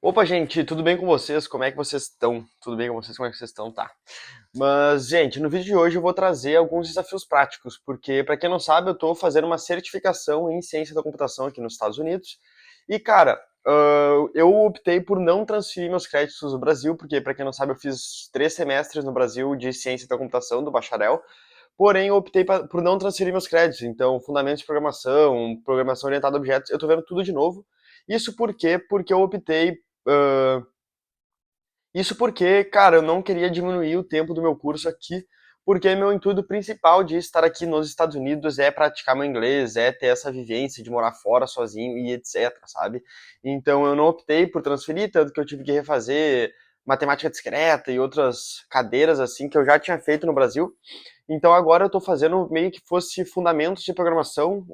Opa, gente, tudo bem com vocês? Como é que vocês estão? Tudo bem com vocês? Como é que vocês estão? Tá. Mas, gente, no vídeo de hoje eu vou trazer alguns desafios práticos, porque, para quem não sabe, eu estou fazendo uma certificação em ciência da computação aqui nos Estados Unidos. E, cara, eu optei por não transferir meus créditos do Brasil, porque, para quem não sabe, eu fiz 3 semestres no Brasil de ciência da computação, do bacharel. Porém, eu optei por não transferir meus créditos. Então, fundamentos de programação, programação orientada a objetos, eu estou vendo tudo de novo. Isso por quê? Porque eu optei ah, isso porque, cara, eu não queria diminuir o tempo do meu curso aqui, porque meu intuito principal de estar aqui nos Estados Unidos é praticar meu inglês, é ter essa vivência de morar fora sozinho e etc, sabe? Então eu não optei por transferir, tanto que eu tive que refazer matemática discreta e outras cadeiras assim que eu já tinha feito no Brasil. Então agora eu tô fazendo meio que fosse fundamentos de programação,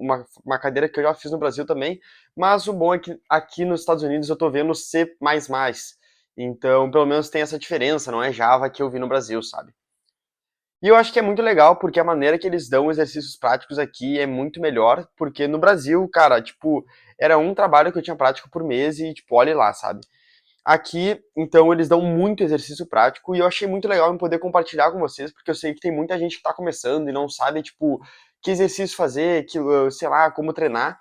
uma cadeira que eu já fiz no Brasil também, mas o bom é que aqui nos Estados Unidos eu tô vendo C++. Então, pelo menos tem essa diferença, não é Java que eu vi no Brasil, sabe? E eu acho que é muito legal porque a maneira que eles dão exercícios práticos aqui é muito melhor, porque no Brasil, cara, tipo, era um trabalho que eu tinha prático por mês e, tipo, olha lá, sabe? Aqui, então, eles dão muito exercício prático e eu achei muito legal em poder compartilhar com vocês, porque eu sei que tem muita gente que tá começando e não sabe, tipo, que exercício fazer, que, sei lá, como treinar.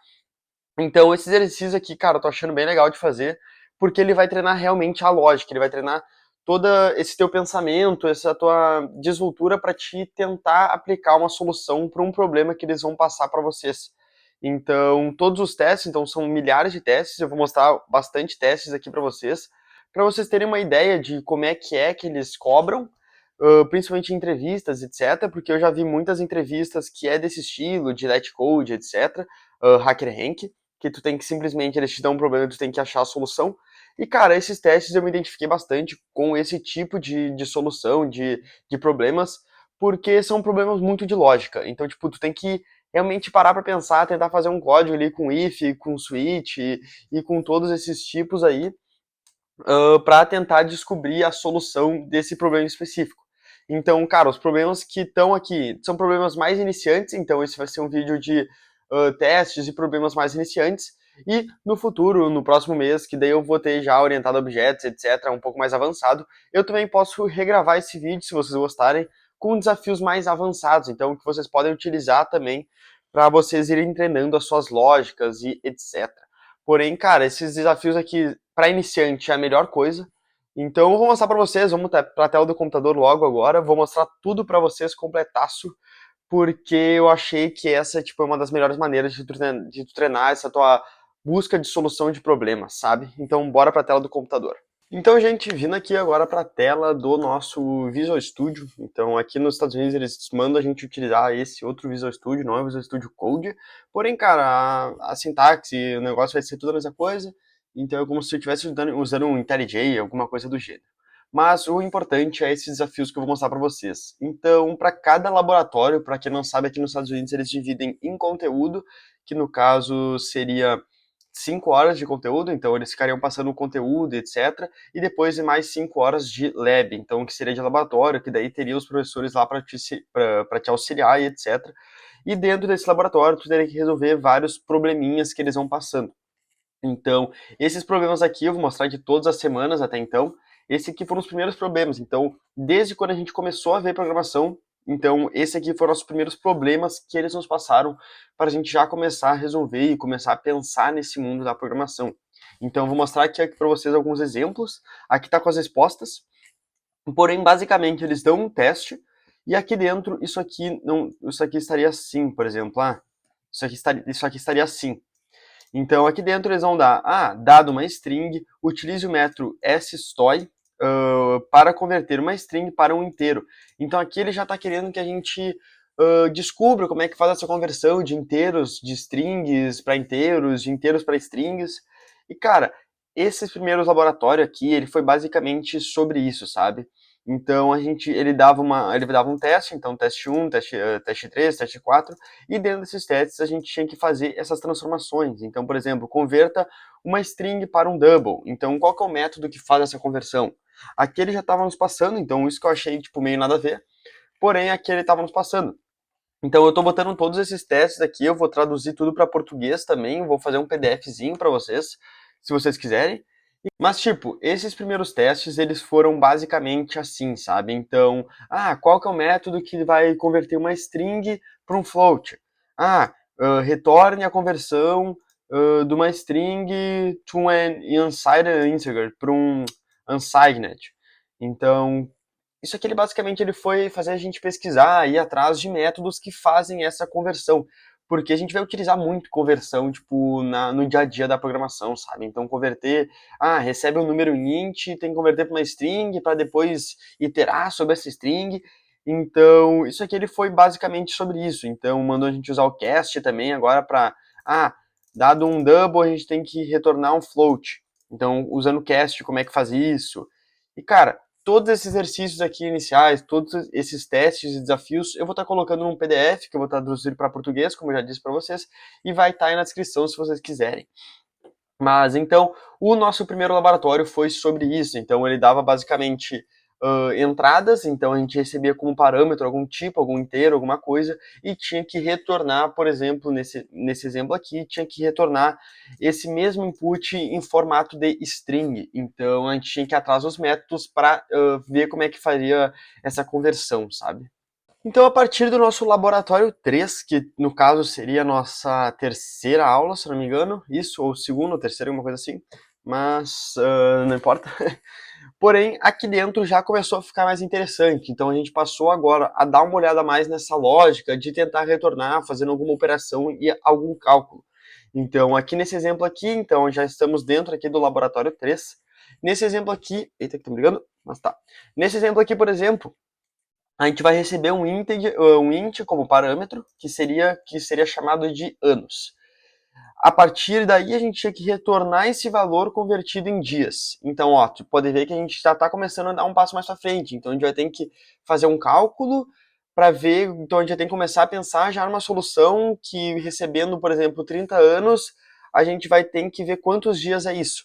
Então, esses exercícios aqui, cara, eu tô achando bem legal de fazer, porque ele vai treinar realmente a lógica, ele vai treinar todo esse teu pensamento, essa tua desenvoltura para te tentar aplicar uma solução para um problema que eles vão passar para vocês. Então, todos os testes, então são milhares de testes, eu vou mostrar bastante testes aqui para vocês terem uma ideia de como é que eles cobram, principalmente em entrevistas, etc, porque eu já vi muitas entrevistas que é desse estilo, de LetCode, etc, HackerRank, que tu tem que simplesmente, eles te dão um problema e tu tem que achar a solução. E, cara, esses testes eu me identifiquei bastante com esse tipo de solução, de problemas, porque são problemas muito de lógica. Então, tipo, tu tem que realmente parar para pensar, tentar fazer um código ali com if, com switch e com todos esses tipos aí, para tentar descobrir a solução desse problema específico. Então, cara, os problemas que estão aqui são problemas mais iniciantes, então esse vai ser um vídeo de testes e problemas mais iniciantes. E no futuro, no próximo mês, que daí eu vou ter já orientado a objetos, etc., um pouco mais avançado, eu também posso regravar esse vídeo, se vocês gostarem, com desafios mais avançados, então que vocês podem utilizar também para vocês irem treinando as suas lógicas e etc. Porém, cara, esses desafios aqui para iniciante é a melhor coisa. Então eu vou mostrar para vocês, vamos para a tela do computador logo agora, vou mostrar tudo para vocês completaço, porque eu achei que essa tipo, é uma das melhores maneiras de tu treinar essa tua busca de solução de problemas, sabe? Então bora para a tela do computador. Então, gente, vindo aqui agora para a tela do nosso Visual Studio. Então, aqui nos Estados Unidos eles mandam a gente utilizar esse outro Visual Studio, não é o Visual Studio Code. Porém, cara, a sintaxe, o negócio vai ser tudo a mesma coisa. Então, é como se eu estivesse usando um IntelliJ, alguma coisa do gênero. Mas o importante é esses desafios que eu vou mostrar para vocês. Então, para cada laboratório, para quem não sabe, aqui nos Estados Unidos eles dividem em conteúdo, que no caso seria 5 horas de conteúdo, então eles ficariam passando o conteúdo, etc. E depois mais 5 horas de lab, então que seria de laboratório, que daí teria os professores lá para te auxiliar e etc. E dentro desse laboratório, tu teria que resolver vários probleminhas que eles vão passando. Então, esses problemas aqui eu vou mostrar de todas as semanas até então. Esse aqui foram os primeiros problemas. Então, desde quando a gente começou a ver programação, então esse aqui foram os primeiros problemas que eles nos passaram para a gente já começar a resolver e começar a pensar nesse mundo da programação. Então, eu vou mostrar aqui para vocês alguns exemplos. Aqui está com as respostas. Porém, basicamente, eles dão um teste e aqui dentro isso aqui não, isso aqui estaria assim, por exemplo, isso aqui estaria assim. Então, aqui dentro eles vão dar, dado uma string, utilize o método sstoy para converter uma string para um inteiro. Então, aqui ele já está querendo que a gente descubra como é que faz essa conversão de inteiros, de strings para inteiros, de inteiros para strings. E, cara, esses primeiros laboratórios aqui, ele foi basicamente sobre isso, sabe? Então, ele dava um teste, então teste 1, teste 3, teste 4, e dentro desses testes a gente tinha que fazer essas transformações. Então, por exemplo, converta uma string para um double. Então, qual que é o método que faz essa conversão? Aqui ele já estava nos passando, então isso que eu achei tipo meio nada a ver. Porém, aqui ele estava nos passando. Então, eu estou botando todos esses testes aqui, eu vou traduzir tudo para português também, vou fazer um PDFzinho para vocês, se vocês quiserem. Mas, tipo, esses primeiros testes, eles foram basicamente assim, sabe? Então, qual que é o método que vai converter uma string para um float? Retorne a conversão de uma string to an unsigned integer, para um unsigned. Então, isso aqui, ele basicamente ele foi fazer a gente pesquisar, ir atrás de métodos que fazem essa conversão. Porque a gente vai utilizar muito conversão, tipo, no dia a dia da programação, sabe? Então, converter, recebe um número int, tem que converter para uma string, para depois iterar sobre essa string. Então, isso aqui ele foi basicamente sobre isso. Então, mandou a gente usar o cast também agora para, dado um double, a gente tem que retornar um float. Então, usando o cast, como é que faz isso? E, cara, todos esses exercícios aqui iniciais, todos esses testes e desafios, eu vou estar colocando num PDF, que eu vou traduzir para português, como eu já disse para vocês, e vai estar aí na descrição se vocês quiserem. Mas, então, o nosso primeiro laboratório foi sobre isso. Então, ele dava basicamente entradas, então a gente recebia como parâmetro algum tipo, algum inteiro, alguma coisa, e tinha que retornar, por exemplo, nesse exemplo aqui, tinha que retornar esse mesmo input em formato de string. Então, a gente tinha que ir atrás dos métodos para ver como é que faria essa conversão, sabe? Então, a partir do nosso laboratório 3, que no caso seria a nossa terceira aula, se não me engano, isso, ou segunda ou terceira, alguma coisa assim, mas não importa. Porém, aqui dentro já começou a ficar mais interessante, então a gente passou agora a dar uma olhada mais nessa lógica de tentar retornar fazendo alguma operação e algum cálculo. Então, aqui nesse exemplo aqui, então já estamos dentro aqui do laboratório 3. Nesse exemplo aqui, eita que tô brigando, mas tá. Nesse exemplo aqui, por exemplo, a gente vai receber um int como parâmetro, que seria chamado de anos. A partir daí, a gente tinha que retornar esse valor convertido em dias. Então, ó, tu pode ver que a gente já está começando a dar um passo mais para frente. Então, a gente vai ter que fazer um cálculo para ver. Então, a gente vai ter que começar a pensar já numa solução que, recebendo, por exemplo, 30 anos, a gente vai ter que ver quantos dias é isso.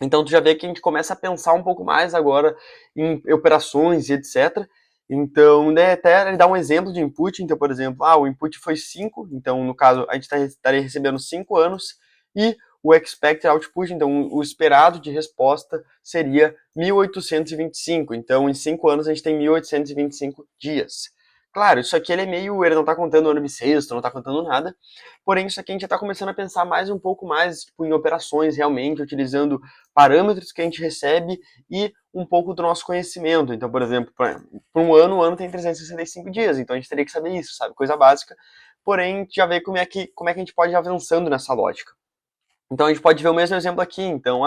Então, tu já vê que a gente começa a pensar um pouco mais agora em operações e etc. Então, né, até dar um exemplo de input. Então, por exemplo, o input foi 5, então, no caso, a gente estaria recebendo 5 anos, e o expected output, então, o esperado de resposta seria 1825. Então, em 5 anos, a gente tem 1825 dias. Claro, isso aqui ele é meio, ele não está contando o ano bissexto, não está contando nada, porém, isso aqui a gente já está começando a pensar mais um pouco mais tipo, em operações, realmente, utilizando parâmetros que a gente recebe e um pouco do nosso conhecimento. Então, por exemplo, para um ano, o ano tem 365 dias, então a gente teria que saber isso, sabe? Coisa básica. Porém, a gente já vê como é que a gente pode ir avançando nessa lógica. Então, a gente pode ver o mesmo exemplo aqui. Então,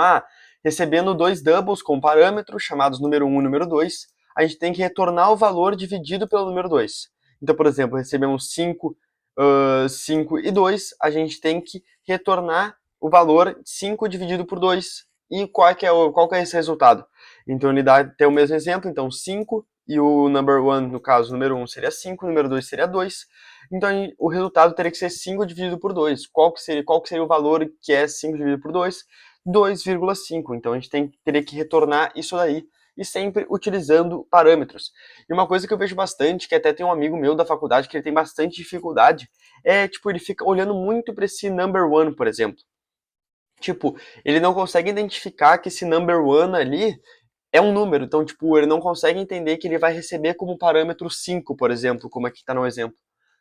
recebendo dois doubles com parâmetros, chamados número 1 e número 2, a gente tem que retornar o valor dividido pelo número 2. Então, por exemplo, recebemos 5, 5 e 2, a gente tem que retornar o valor 5 dividido por 2. E qual que é esse resultado? Então, ele dá até o mesmo exemplo. Então, 5 e o number 1, no caso, o número 1 seria 5, o número 2 seria 2. Então, o resultado teria que ser 5 dividido por 2. Qual que seria o valor que é 5 dividido por 2? 2,5. Então, a gente teria que retornar isso daí, e sempre utilizando parâmetros. E uma coisa que eu vejo bastante, que até tem um amigo meu da faculdade que ele tem bastante dificuldade, é, tipo, ele fica olhando muito para esse number one, por exemplo. Tipo, ele não consegue identificar que esse number one ali é um número. Então, tipo, ele não consegue entender que ele vai receber como parâmetro 5, por exemplo, como aqui está no exemplo,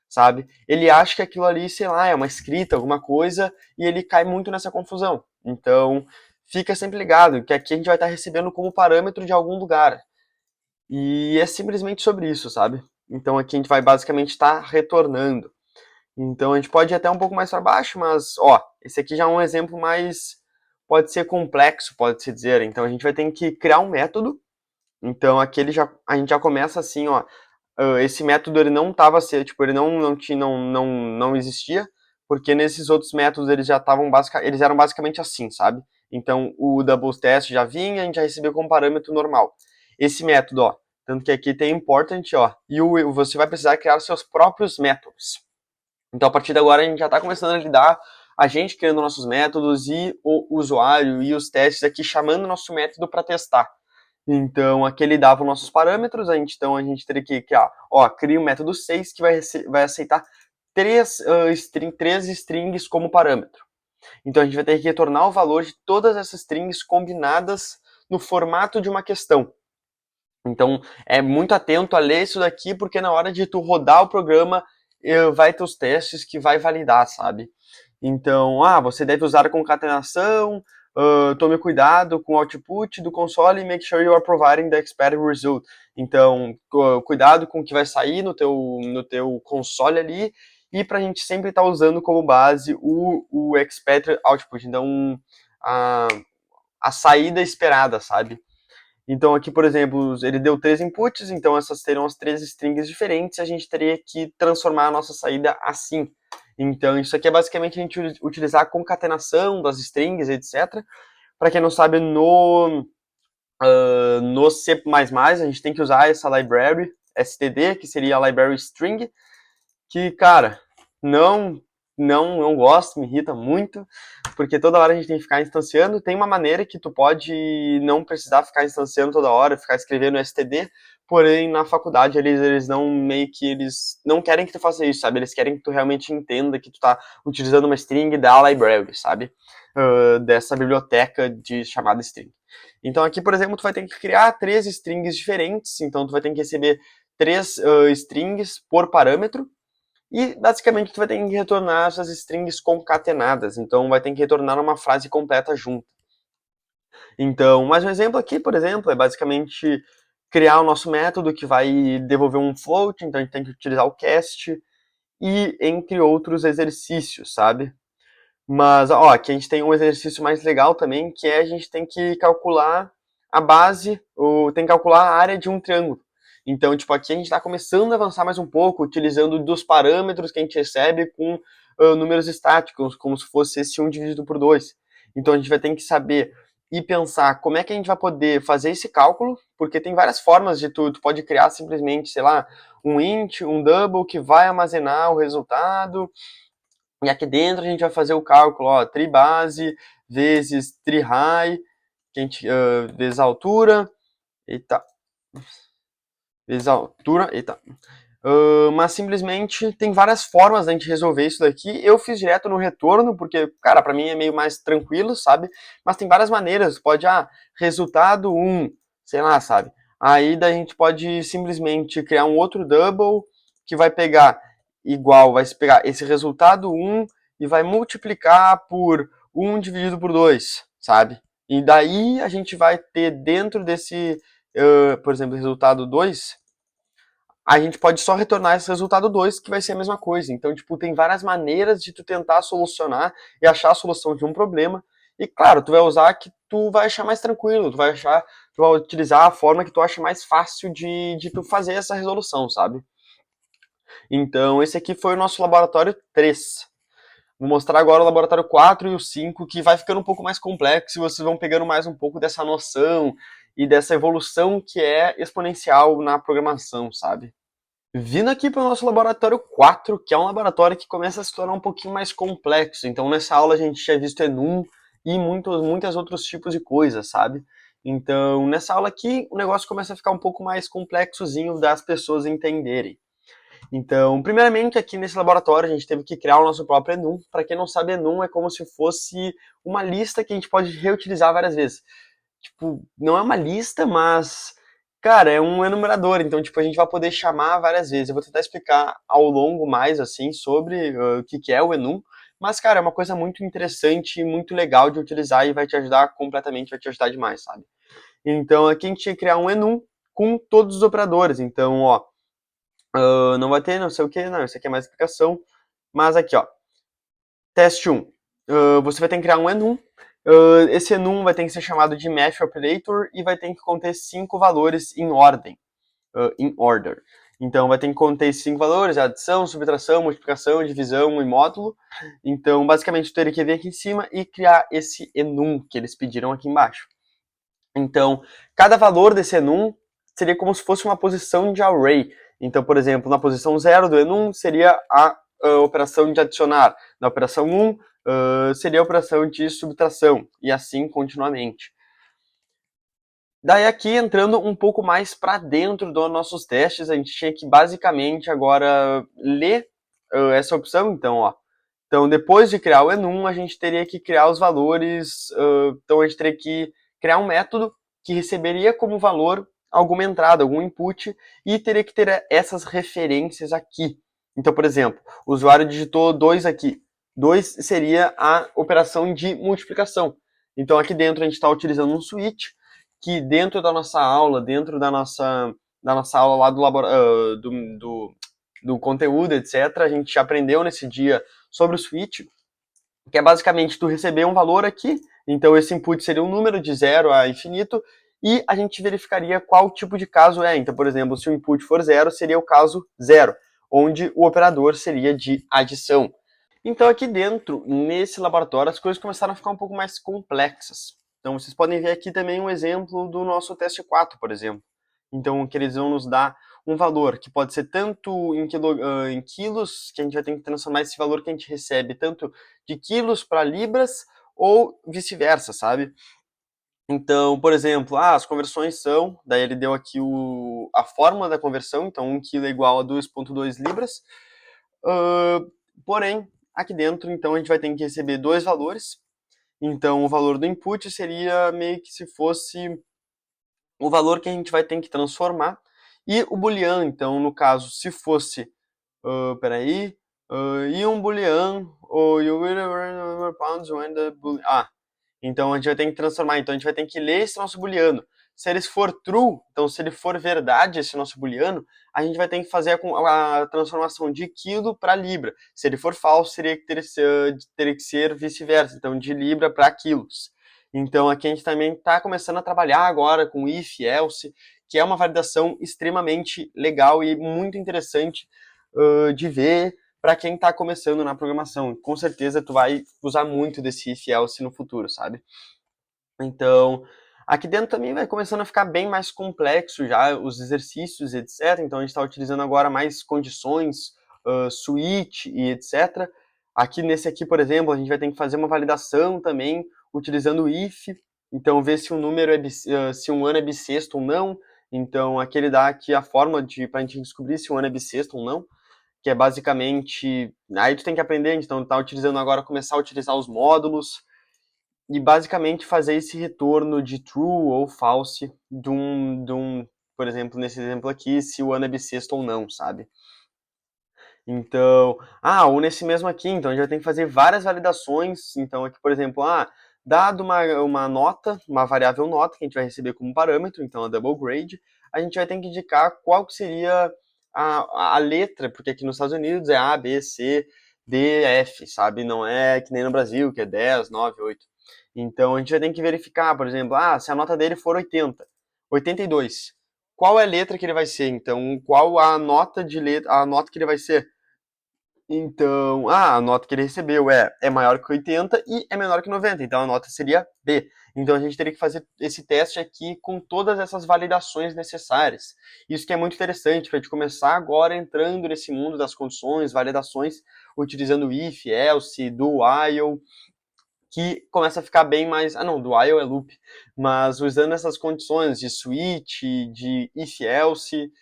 sabe? Ele acha que aquilo ali, sei lá, é uma escrita, alguma coisa, e ele cai muito nessa confusão. Então, fica sempre ligado, que aqui a gente vai estar recebendo como parâmetro de algum lugar. E é simplesmente sobre isso, sabe? Então aqui a gente vai basicamente estar retornando. Então a gente pode ir até um pouco mais para baixo, mas, ó, esse aqui já é um exemplo mais, pode ser complexo, pode-se dizer. Então a gente vai ter que criar um método. Então aqui a gente já começa assim, ó, esse método ele não estava tipo, ele não existia, porque nesses outros métodos eles já estavam eles eram basicamente assim, sabe? Então o double test já vinha, a gente já recebeu como parâmetro normal. Esse método, ó, tanto que aqui tem important, ó, e você vai precisar criar os seus próprios métodos. Então a partir de agora a gente já está começando a lidar, a gente criando nossos métodos e o usuário e os testes aqui chamando o nosso método para testar. Então, aqui ele dava os nossos parâmetros, então a gente teria que criar, cria o método 6 que vai aceitar três strings como parâmetro. Então a gente vai ter que retornar o valor de todas essas strings combinadas no formato de uma questão. Então é muito atento a ler isso daqui, porque na hora de tu rodar o programa, vai ter os testes que vai validar, sabe? Então, você deve usar a concatenação, tome cuidado com o output do console e make sure you are providing the expected result. Então, cuidado com o que vai sair no teu console ali, e para a gente sempre estar usando como base o expected output. Então, a, a saída esperada, sabe? Então aqui, por exemplo, ele deu 3 inputs, então essas seriam as 3 strings diferentes, a gente teria que transformar a nossa saída assim. Então isso aqui é basicamente a gente utilizar a concatenação das strings, etc. Para quem não sabe, no C++, a gente tem que usar essa library std, que seria a library string, que, cara, não gosto, me irrita muito, porque toda hora a gente tem que ficar instanciando. Tem uma maneira que tu pode não precisar ficar instanciando toda hora, ficar escrevendo std, porém na faculdade eles não eles não querem que tu faça isso, sabe? Eles querem que tu realmente entenda que tu tá utilizando uma string da library, sabe? Dessa biblioteca de chamada string. Então aqui, por exemplo, tu vai ter que criar 3 strings diferentes, então tu vai ter que receber 3 strings por parâmetro, e basicamente tu vai ter que retornar essas strings concatenadas, então vai ter que retornar uma frase completa junto. Então, mais um exemplo aqui, por exemplo, é basicamente criar o nosso método que vai devolver um float, então a gente tem que utilizar o cast, e entre outros exercícios, sabe? Mas, aqui a gente tem um exercício mais legal também, que é a gente tem que calcular a base, ou tem que calcular a área de um triângulo. Então, tipo, aqui a gente está começando a avançar mais um pouco, utilizando dos parâmetros que a gente recebe com números estáticos, como se fosse esse 1 dividido por 2. Então, a gente vai ter que saber e pensar como é que a gente vai poder fazer esse cálculo, porque tem várias formas de tu pode criar simplesmente, sei lá, um int, um double que vai armazenar o resultado, e aqui dentro a gente vai fazer o cálculo, tribase vezes tri-high, vezes a altura, eita, vezes a altura, eita. Mas simplesmente tem várias formas da gente resolver isso daqui. Eu fiz direto no retorno, porque, cara, pra mim é meio mais tranquilo, sabe? Mas tem várias maneiras. Pode, resultado 1, sei lá, sabe? Aí daí a gente pode simplesmente criar um outro double que vai pegar vai pegar esse resultado 1 e vai multiplicar por 1 dividido por 2, sabe? E daí a gente vai ter dentro desse, por exemplo, resultado 2, a gente pode só retornar esse resultado 2, que vai ser a mesma coisa. Então, tipo, tem várias maneiras de tu tentar solucionar e achar a solução de um problema. E, claro, tu vai usar que tu vai achar mais tranquilo, tu vai utilizar a forma que tu acha mais fácil de tu fazer essa resolução, sabe? Então, esse aqui foi o nosso laboratório 3. Vou mostrar agora o laboratório 4 e o 5, que vai ficando um pouco mais complexo e vocês vão pegando mais um pouco dessa noção e dessa evolução que é exponencial na programação, sabe? Vindo aqui para o nosso laboratório 4, que é um laboratório que começa a se tornar um pouquinho mais complexo. Então, nessa aula a gente tinha visto enum e muitos outros tipos de coisas, sabe? Então, nessa aula aqui, o negócio começa a ficar um pouco mais complexozinho das pessoas entenderem. Então, primeiramente, aqui nesse laboratório, a gente teve que criar o nosso próprio enum. Para quem não sabe, enum é como se fosse uma lista que a gente pode reutilizar várias vezes. Tipo, não é uma lista, mas, cara, é um enumerador. Então, tipo, a gente vai poder chamar várias vezes. Eu vou tentar explicar ao longo mais, assim, sobre o que é o enum. Mas, cara, é uma coisa muito interessante e muito legal de utilizar e vai te ajudar completamente, vai te ajudar demais, sabe? Então, aqui a gente tinha que criar um enum com todos os operadores. Então, não vai ter não sei o que, não, isso aqui é mais explicação. Mas aqui, teste 1. Você vai ter que criar um enum. Esse enum vai ter que ser chamado de math operator e vai ter que conter 5 valores em ordem. In order. Então vai ter que conter 5 valores: adição, subtração, multiplicação, divisão e módulo. Então basicamente eu teria que vir aqui em cima e criar esse enum que eles pediram aqui embaixo. Então cada valor desse enum seria como se fosse uma posição de array. Então, por exemplo, na posição 0 do enum seria a operação de adicionar. Na operação 1 seria a operação de subtração, e assim continuamente. Daí aqui, entrando um pouco mais para dentro dos nossos testes, a gente tinha que basicamente agora ler essa opção. Então, Então, depois de criar o enum, a gente teria que criar os valores, então a gente teria que criar um método que receberia como valor alguma entrada, algum input, e teria que ter essas referências aqui. Então, por exemplo, o usuário digitou 2 aqui. 2 seria a operação de multiplicação. Então, aqui dentro a gente está utilizando um switch, que dentro da nossa aula, dentro da nossa aula lá do conteúdo, etc., a gente aprendeu nesse dia sobre o switch, que é basicamente tu receber um valor aqui, então esse input seria um número de 0 a infinito, e a gente verificaria qual tipo de caso é. Então, por exemplo, se o input for 0, seria o caso 0, onde o operador seria de adição. Então, aqui dentro, nesse laboratório, as coisas começaram a ficar um pouco mais complexas. Então, vocês podem ver aqui também um exemplo do nosso teste 4, por exemplo. Então, que eles vão nos dar um valor que pode ser tanto em quilos, que a gente vai ter que transformar esse valor que a gente recebe tanto de quilos para libras, ou vice-versa, sabe? Então, por exemplo, as conversões são, daí ele deu aqui a fórmula da conversão, então 1 kg é igual a 2,2 libras. Porém, aqui dentro, então, a gente vai ter que receber dois valores. Então, o valor do input seria meio que se fosse o valor que a gente vai ter que transformar. E o boolean, então, no caso, se fosse, e um boolean, ou you will pounds when the boolean, então a gente vai ter que transformar, então a gente vai ter que ler esse nosso booleano. Se ele for true, então se ele for verdade esse nosso booleano, a gente vai ter que fazer a transformação de quilo para libra. Se ele for falso, teria que ser vice-versa, então de libra para quilos. Então aqui a gente também está começando a trabalhar agora com if, else, que é uma validação extremamente legal e muito interessante de ver para quem está começando na programação. Com certeza tu vai usar muito desse if, else no futuro, sabe? Então, aqui dentro também vai começando a ficar bem mais complexo já os exercícios, etc. Então, a gente está utilizando agora mais condições, switch e etc. Aqui nesse aqui, por exemplo, a gente vai ter que fazer uma validação também utilizando o if. Então, ver se um número se um ano é bissexto ou não. Então, aqui ele dá aqui a forma para a gente descobrir se um ano é bissexto ou não, que é basicamente, aí tu tem que aprender, então tá utilizando agora, começar a utilizar os módulos, e basicamente fazer esse retorno de true ou false por exemplo, nesse exemplo aqui, se o ano é bissexto ou não, sabe? Então, ou nesse mesmo aqui, então a gente vai ter que fazer várias validações, então aqui, por exemplo, dado uma nota, uma variável nota, que a gente vai receber como parâmetro, então a double grade, a gente vai ter que indicar qual que seria a letra, porque aqui nos Estados Unidos é A, B, C, D, F, sabe? Não é que nem no Brasil, que é 10, 9, 8. Então a gente vai ter que verificar, por exemplo, se a nota dele for 80, 82, qual é a letra que ele vai ser? Então, qual a nota que ele vai ser? Então, a nota que ele recebeu é maior que 80 e é menor que 90, então a nota seria B. Então a gente teria que fazer esse teste aqui com todas essas validações necessárias. Isso que é muito interessante, para a gente começar agora entrando nesse mundo das condições, validações, utilizando if, else, do while, que começa a ficar bem mais... não, do while é loop. Mas usando essas condições de switch, de if, else,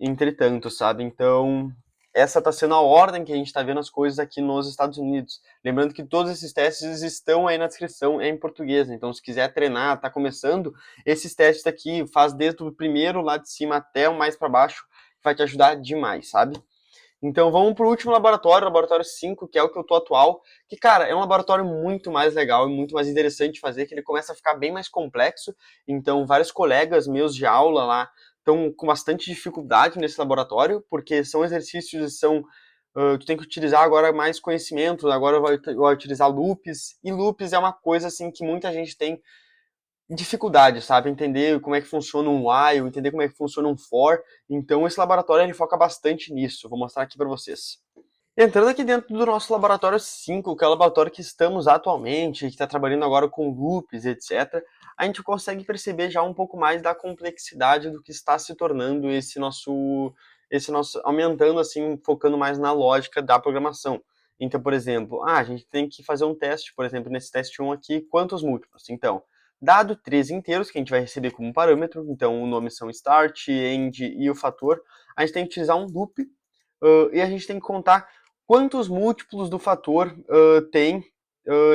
entretanto, sabe? Então, essa está sendo a ordem que a gente está vendo as coisas aqui nos Estados Unidos. Lembrando que todos esses testes estão aí na descrição em português. Então, se quiser treinar, está começando, esses testes aqui, faz desde o primeiro lá de cima até o mais para baixo, vai te ajudar demais, sabe? Então vamos pro último laboratório, o laboratório 5, que é o que eu tô atual, que, cara, é um laboratório muito mais legal e muito mais interessante de fazer, que ele começa a ficar bem mais complexo, então vários colegas meus de aula lá estão com bastante dificuldade nesse laboratório, porque são exercícios e tu tem que utilizar agora mais conhecimento, agora vai utilizar loops, e loops é uma coisa, assim, que muita gente tem dificuldade, sabe? Entender como é que funciona um while, entender como é que funciona um for. Então esse laboratório ele foca bastante nisso. Vou mostrar aqui para vocês. Entrando aqui dentro do nosso laboratório 5, que é o laboratório que estamos atualmente, que está trabalhando agora com loops, etc., a gente consegue perceber já um pouco mais da complexidade do que está se tornando esse nosso aumentando assim, focando mais na lógica da programação. Então, por exemplo, a gente tem que fazer um teste, por exemplo, nesse teste 1 aqui, quantos múltiplos? Então, dado 3 inteiros, que a gente vai receber como parâmetro, então o nome são start, end e o fator, a gente tem que utilizar um loop, e a gente tem que contar quantos múltiplos do fator tem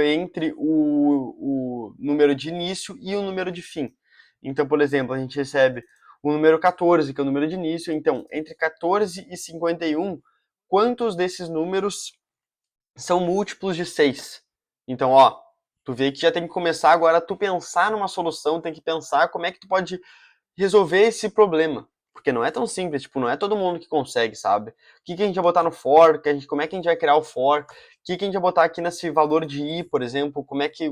entre o número de início e o número de fim. Então, por exemplo, a gente recebe o número 14, que é o número de início. Então, entre 14 e 51, quantos desses números são múltiplos de 6? Então, ó, tu vê que já tem que começar agora a tu pensar numa solução, tem que pensar como é que tu pode resolver esse problema. Porque não é tão simples, tipo, não é todo mundo que consegue, sabe? O que a gente vai botar no for, como é que a gente vai criar o for, o que a gente vai botar aqui nesse valor de i, por exemplo,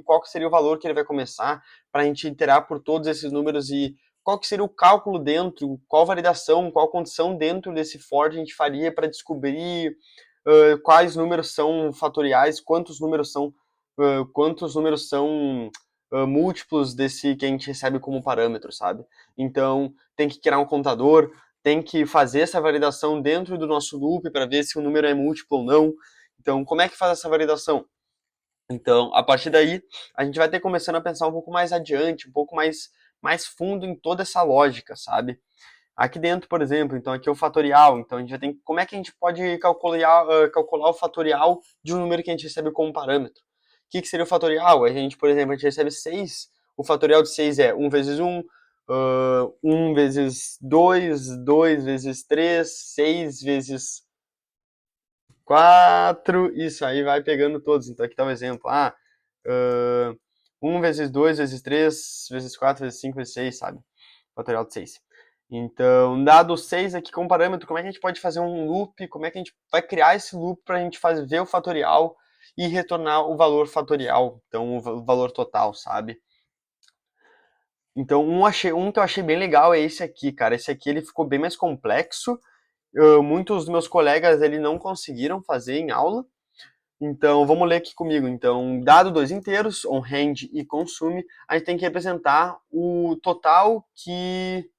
qual que seria o valor que ele vai começar, para a gente iterar por todos esses números e qual que seria o cálculo dentro, qual validação, qual condição dentro desse for a gente faria para descobrir quais números são fatoriais, quantos números são múltiplos desse que a gente recebe como parâmetro, sabe? Então, tem que criar um contador, tem que fazer essa validação dentro do nosso loop para ver se o número é múltiplo ou não. Então, como é que faz essa validação? Então, a partir daí, a gente vai ter começando a pensar um pouco mais adiante, um pouco mais fundo em toda essa lógica, sabe? Aqui dentro, por exemplo, então aqui é o fatorial, então a gente já tem, como é que a gente pode calcular o fatorial de um número que a gente recebe como parâmetro? O que seria o fatorial? A gente, por exemplo, a gente recebe 6, o fatorial de 6 é 1 vezes 1, 1 vezes 2, 2 vezes 3, 6 vezes 4, isso aí vai pegando todos. Então aqui está um exemplo. 1 vezes 2 vezes 3 vezes 4 vezes 5 vezes 6, sabe? Fatorial de 6. Então, dado 6 aqui como parâmetro, como é que a gente pode fazer um loop? Como é que a gente vai criar esse loop para a gente ver o fatorial e retornar o valor fatorial, então o valor total, sabe? Então, um que eu achei bem legal é esse aqui, cara. Esse aqui ele ficou bem mais complexo. Muitos dos meus colegas ele não conseguiram fazer em aula. Então, vamos ler aqui comigo. Então, dado dois inteiros, on hand e consume, a gente tem que representar o total que...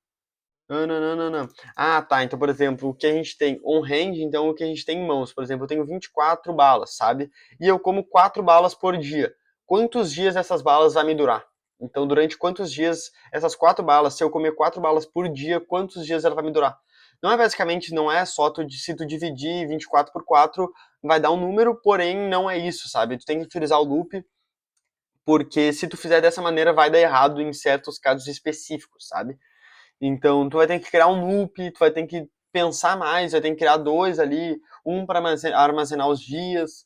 Não. Ah, tá. Então, por exemplo, o que a gente tem on hand, então o que a gente tem em mãos. Por exemplo, eu tenho 24 balas, sabe? E eu como 4 balas por dia. Quantos dias essas balas vai me durar? Então, durante quantos dias essas 4 balas, se eu comer 4 balas por dia, quantos dias ela vai me durar? Não é basicamente, não é só se tu dividir 24 por 4, vai dar um número, porém não é isso, sabe? Tu tem que utilizar o loop, porque se tu fizer dessa maneira vai dar errado em certos casos específicos, sabe? Então, tu vai ter que criar um loop, tu vai ter que pensar mais, vai ter que criar dois ali, um para armazenar os dias,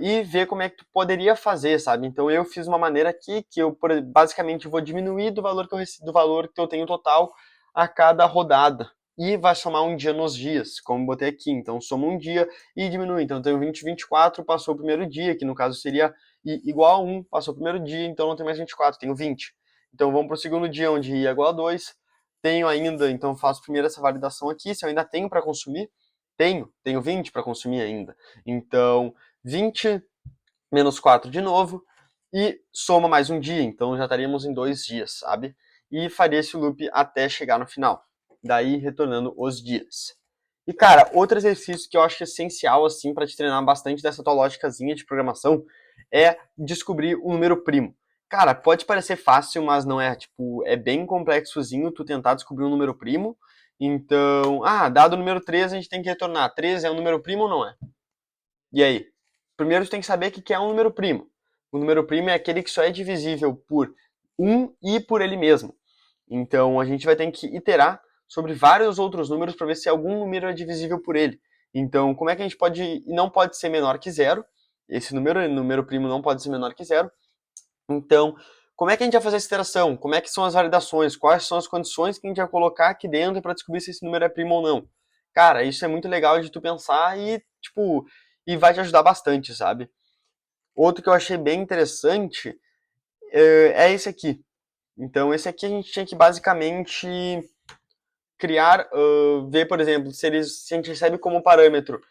e ver como é que tu poderia fazer, sabe? Então, eu fiz uma maneira aqui que eu basicamente vou diminuir do valor que eu tenho total a cada rodada. E vai somar um dia nos dias, como eu botei aqui. Então, soma um dia e diminui. Então, eu tenho 20, 24, passou o primeiro dia, que no caso seria igual a 1, passou o primeiro dia, então não tem mais 24, tenho 20. Então, vamos para o segundo dia, onde i é igual a 2. Tenho ainda, então faço primeiro essa validação aqui, se eu ainda tenho para consumir, tenho 20 para consumir ainda. Então, 20 menos 4 de novo, e soma mais um dia, então já estaríamos em 2 dias, sabe? E faria esse loop até chegar no final, daí retornando os dias. E cara, outro exercício que eu acho essencial, assim, para te treinar bastante dessa tua lógicazinha de programação, é descobrir o número primo. Cara, pode parecer fácil, mas não é, tipo, é bem complexozinho tu tentar descobrir um número primo. Então, dado o número 3, a gente tem que retornar. 3 é um número primo ou não é? E aí? Primeiro tu tem que saber o que é um número primo. O número primo é aquele que só é divisível por 1 e por ele mesmo. Então a gente vai ter que iterar sobre vários outros números para ver se algum número é divisível por ele. Então, como é que a gente pode... Não pode ser menor que zero. Esse número primo não pode ser menor que zero. Então, como é que a gente vai fazer essa iteração? Como é que são as validações? Quais são as condições que a gente vai colocar aqui dentro para descobrir se esse número é primo ou não? Cara, isso é muito legal de tu pensar e, tipo, e vai te ajudar bastante, sabe? Outro que eu achei bem interessante é esse aqui. Então, esse aqui a gente tinha que basicamente criar, ver, por exemplo, se a gente recebe como parâmetro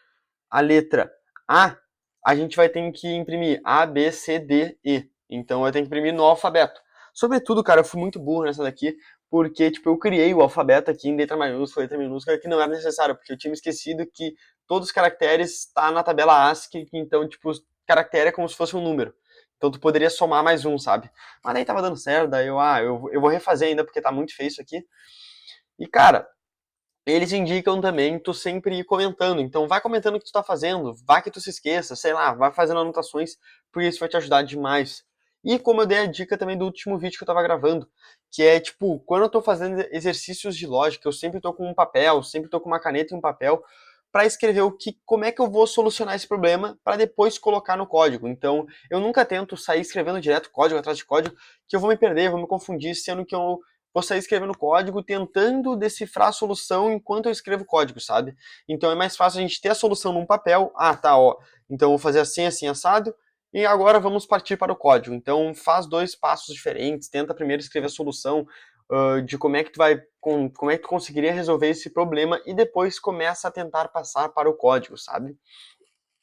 a letra a gente vai ter que imprimir A, B, C, D, E. Então eu tenho que imprimir no alfabeto. Sobretudo, cara, eu fui muito burro nessa daqui, porque, tipo, eu criei o alfabeto aqui em letra maiúscula, letra minúscula, que não era necessário, porque eu tinha esquecido que todos os caracteres tá na tabela ASCII, então, tipo, caractere é como se fosse um número. Então tu poderia somar mais um, sabe? Mas daí tava dando certo, daí eu vou refazer ainda, porque tá muito feio isso aqui. E, cara, eles indicam também tu sempre ir comentando. Então vai comentando o que tu tá fazendo, vai que tu se esqueça, sei lá, vai fazendo anotações, porque isso vai te ajudar demais. E como eu dei a dica também do último vídeo que eu tava gravando, que é tipo, quando eu tô fazendo exercícios de lógica, eu sempre tô com um papel, sempre tô com uma caneta e um papel para escrever como é que eu vou solucionar esse problema para depois colocar no código. Então, eu nunca tento sair escrevendo direto código atrás de código, que eu vou me perder, vou me confundir, sendo que eu vou sair escrevendo código tentando decifrar a solução enquanto eu escrevo código, sabe? Então é mais fácil a gente ter a solução num papel. Ah, tá, ó. Então eu vou fazer assim, assim, assado. E agora vamos partir para o código. Então faz dois passos diferentes. Tenta primeiro escrever a solução de como é que tu conseguiria resolver esse problema e depois começa a tentar passar para o código, sabe?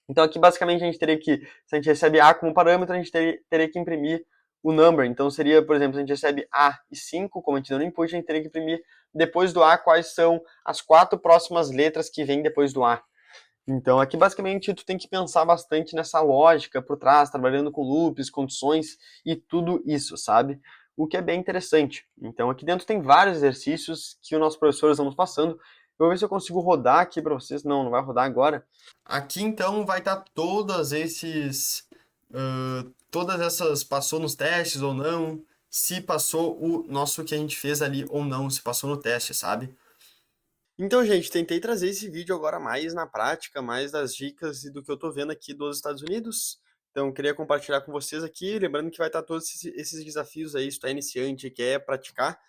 Então aqui basicamente a gente teria que, se a gente recebe A como parâmetro, a gente teria que imprimir o number. Então seria, por exemplo, se a gente recebe A e 5 como a gente deu no input, a gente teria que imprimir depois do A quais são as 4 próximas letras que vêm depois do A. Então aqui basicamente tu tem que pensar bastante nessa lógica por trás, trabalhando com loops, condições e tudo isso, sabe? O que é bem interessante. Então aqui dentro tem vários exercícios que o nosso professor estamos passando. Eu vou ver se eu consigo rodar aqui para vocês. Não, não vai rodar agora. Aqui então vai estar todas essas passou nos testes ou não, se passou o nosso que a gente fez ali ou não, se passou no teste, sabe? Então, gente, tentei trazer esse vídeo agora mais na prática, mais das dicas e do que eu tô vendo aqui dos Estados Unidos. Então, queria compartilhar com vocês aqui, lembrando que vai estar todos esses desafios aí, se tu é iniciante e quer praticar,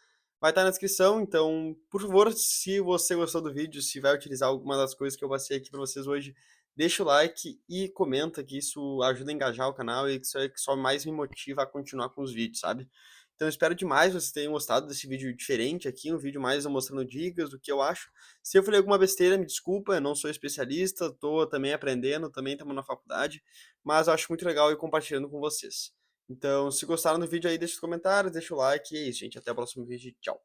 vai estar na descrição. Então, por favor, se você gostou do vídeo, se vai utilizar alguma das coisas que eu passei aqui para vocês hoje, deixa o like e comenta, que isso ajuda a engajar o canal e isso é que só mais me motiva a continuar com os vídeos, sabe? Então, espero demais vocês tenham gostado desse vídeo diferente aqui, um vídeo mais eu mostrando dicas do que eu acho. Se eu falei alguma besteira, me desculpa, eu não sou especialista, tô também aprendendo, também estamos na faculdade, mas eu acho muito legal ir compartilhando com vocês. Então, se gostaram do vídeo aí, deixa os comentários, deixa o like, e é isso, gente. Até o próximo vídeo, tchau.